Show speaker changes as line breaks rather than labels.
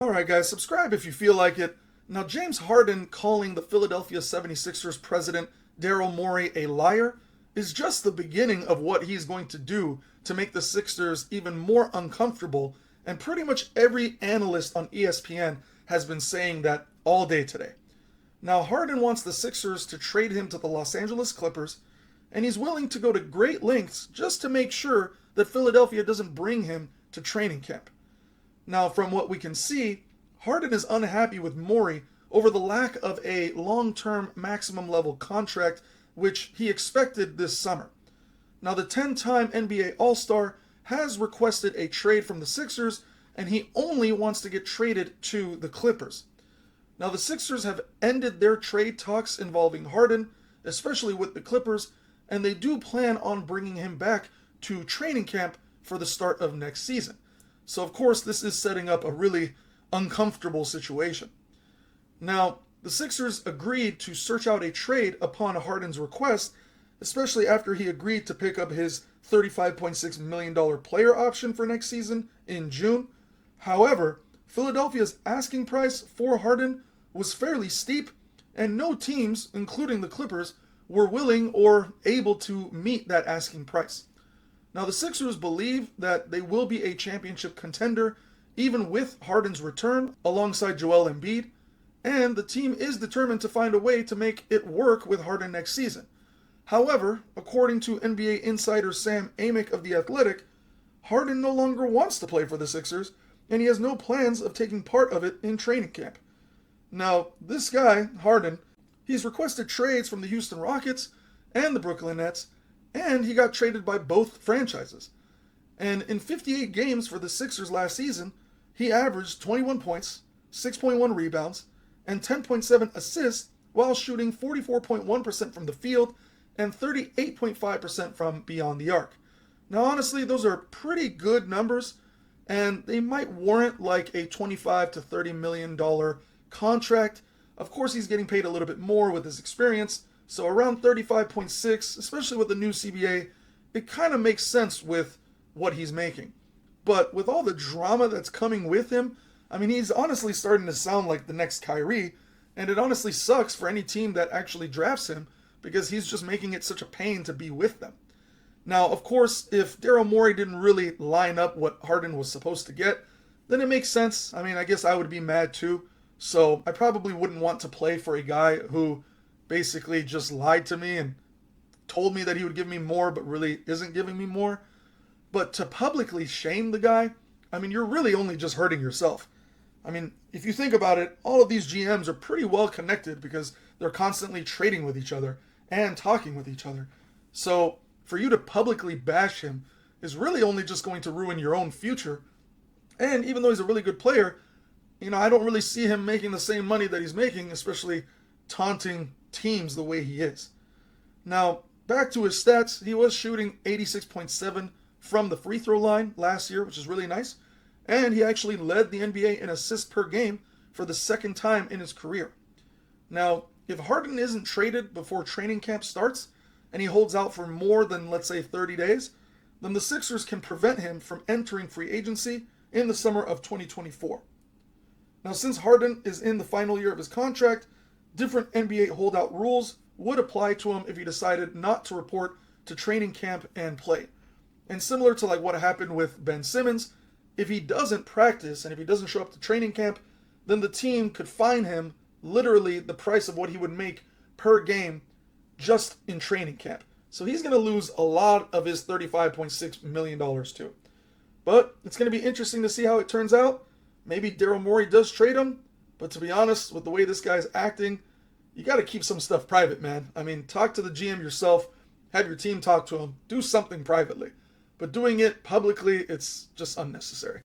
Alright guys, subscribe if you feel like it. Now James Harden calling the Philadelphia 76ers president Daryl Morey a liar is just the beginning of what he's going to do to make the Sixers even more uncomfortable, and pretty much every analyst on ESPN has been saying that all day today. Now Harden wants the Sixers to trade him to the Los Angeles Clippers, and he's willing to go to great lengths just to make sure that Philadelphia doesn't bring him to training camp. Now, from what we can see, Harden is unhappy with Morey over the lack of a long-term maximum level contract, which he expected this summer. Now, the 10-time NBA All-Star has requested a trade from the Sixers, and he only wants to get traded to the Clippers. Now, the Sixers have ended their trade talks involving Harden, especially with the Clippers, and they do plan on bringing him back to training camp for the start of next season. So, of course, this is setting up a really uncomfortable situation. Now, the Sixers agreed to search out a trade upon Harden's request, especially after he agreed to pick up his $35.6 million player option for next season in June. However, Philadelphia's asking price for Harden was fairly steep, and no teams, including the Clippers, were willing or able to meet that asking price. Now, the Sixers believe that they will be a championship contender even with Harden's return alongside Joel Embiid, and the team is determined to find a way to make it work with Harden next season. However, according to NBA insider Sam Amick of The Athletic, Harden no longer wants to play for the Sixers, and he has no plans of taking part of it in training camp. Now, this guy, Harden, he's requested trades from the Houston Rockets and the Brooklyn Nets, and he got traded by both franchises. And in 58 games for the Sixers last season, he averaged 21 points, 6.1 rebounds, and 10.7 assists while shooting 44.1% from the field and 38.5% from beyond the arc. Now, honestly, those are pretty good numbers, and they might warrant like a $25 to $30 million contract. Of course, he's getting paid a little bit more with his experience, so around 35.6, especially with the new CBA, it kind of makes sense with what he's making. But with all the drama that's coming with him, I mean, he's honestly starting to sound like the next Kyrie, and it honestly sucks for any team that actually drafts him because he's just making it such a pain to be with them. Now, of course, if Daryl Morey didn't really line up what Harden was supposed to get, then it makes sense. I mean, I guess I would be mad too. So I probably wouldn't want to play for a guy who basically just lied to me and told me that he would give me more but really isn't giving me more. But to publicly shame the guy, I mean, you're really only just hurting yourself. I mean, if you think about it, all of these GMs are pretty well connected because they're constantly trading with each other and talking with each other. So for you to publicly bash him is really only just going to ruin your own future. And even though he's a really good player, I don't really see him making the same money that he's making, especially taunting teams the way he is. Now, back to his stats, he was shooting 86.7 from the free throw line last year, which is really nice. And he actually led the NBA in assists per game for the second time in his career. Now, if Harden isn't traded before training camp starts, and he holds out for more than, let's say, 30 days, then the Sixers can prevent him from entering free agency in the summer of 2024. Now, since Harden is in the final year of his contract, different NBA holdout rules would apply to him if he decided not to report to training camp and play. And similar to like what happened with Ben Simmons, if he doesn't practice and if he doesn't show up to training camp, then the team could fine him literally the price of what he would make per game just in training camp. So he's going to lose a lot of his $35.6 million too. But it's going to be interesting to see how it turns out. Maybe Daryl Morey does trade him, but to be honest, with the way this guy's acting, you got to keep some stuff private, man. I mean, talk to the GM yourself, have your team talk to him, do something privately. But doing it publicly, it's just unnecessary.